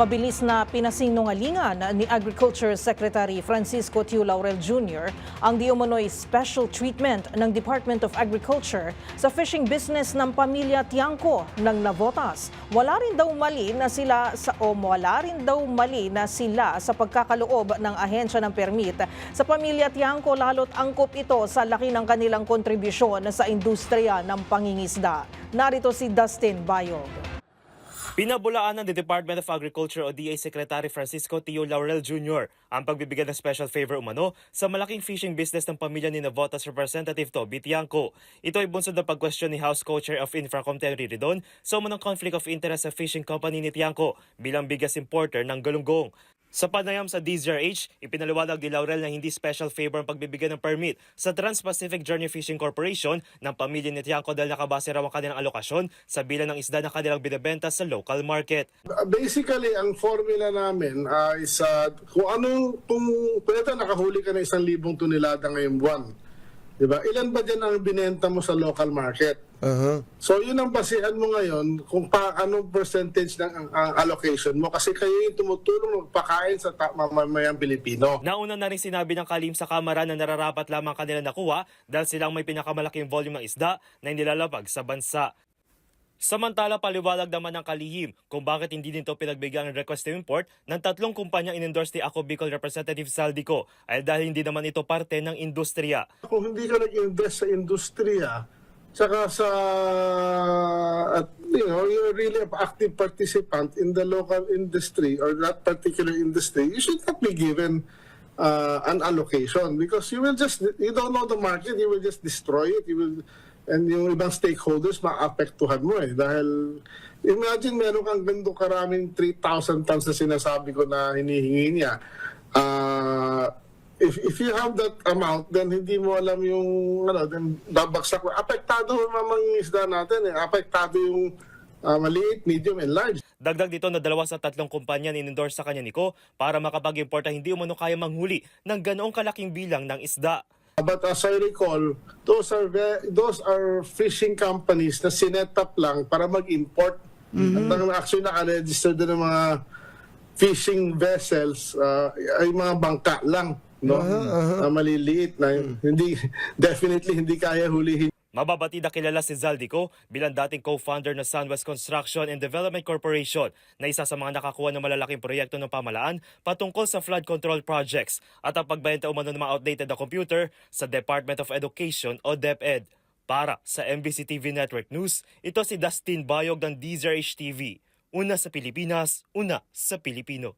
Mabilis na pinasinungalingan ni Agriculture Secretary Francisco Tiu Laurel Jr. ang di umano'y special treatment ng Department of Agriculture sa fishing business ng pamilya Tiangco ng Navotas. Wala rin daw mali na sila sa pagkakaloob ng ahensya ng permit sa pamilya Tiangco, lalo't angkop ito sa laki ng kanilang kontribusyon sa industriya ng pangingisda. Narito si Dustin Bayog. Pinabulaan ng Department of Agriculture o DA Secretary Francisco Tiu Laurel Jr. ang pagbibigyan ng special favor umano sa malaking fishing business ng pamilya ni Navotas Representative Toby Tiangco. Ito ay bunsod ng pag-question ni House Co-Chair of Infracom Terry Ridon sa umanong conflict of interest sa fishing company ni Tiangco bilang biggest importer ng galunggong. Sa panayam sa DZRH, ipinaliwanag ni Laurel na hindi special favor ang pagbibigyan ng permit sa Trans-Pacific Journey Fishing Corporation ng pamilya ni Tiangco dahil nakabase raw ang kanilang alokasyon sa bilang ng isda na kanilang binibenta sa local market. Basically, ang formula namin is kung pwede nakahuli ka ng 1,000 tonelada ngayong buwan. Diba? Ilan ba dyan ang binenta mo sa local market? So yun ang basihan mo ngayon kung anong percentage ng allocation mo kasi kayo yung tumutulong magpakain sa mamamayang Pilipino. Nauna na rin sinabi ng kalihim sa Kamara na nararapat lamang kanila nakuha dahil silang may pinakamalaking volume ng isda na inilalabag sa bansa. Samantala, paliwalag naman ng kalihim kung bakit hindi nito pinagbigyan ng request to import ng 3 kumpanyang in-endorse ni Ako Bicol Representative Saldico ay dahil hindi naman ito parte ng industriya. Kung hindi ka nag-invest sa industriya, saka you're really an active participant in the local industry or that particular industry, you should not be given an allocation because you don't know the market, you will just destroy it, and yung ibang stakeholders maapektuhan mo dahil imagine meron kang ganito karaming 3,000 tons na sinasabi ko na hinihingi niya. If you have that amount, then hindi mo alam yung then babagsak mo. Apektado yung mga isda natin apektado yung maliit, medium, and large. Dagdag dito na 2 sa 3 kumpanya in-endorse sa kanya ni Ko para makapag-import na hindi umano kaya manghuli ng ganoong kalaking bilang ng isda. But as I recall, those are fishing companies na sinet up lang para mag-import. At actually naka-register din ng mga fishing vessels ay mga bangka lang, maliliit na definitely hindi kaya hulihin. Mababatid na kilala si Zaldico bilang dating co-founder ng Sunwest Construction and Development Corporation na isa sa mga nakakuha ng malalaking proyekto ng pamahalaan patungkol sa flood control projects at ang pagbenta umano ng mga outdated na computer sa Department of Education o DepEd. Para sa MBC TV Network News, ito si Dustin Bayog ng DZRH TV. Una sa Pilipinas, una sa Pilipino.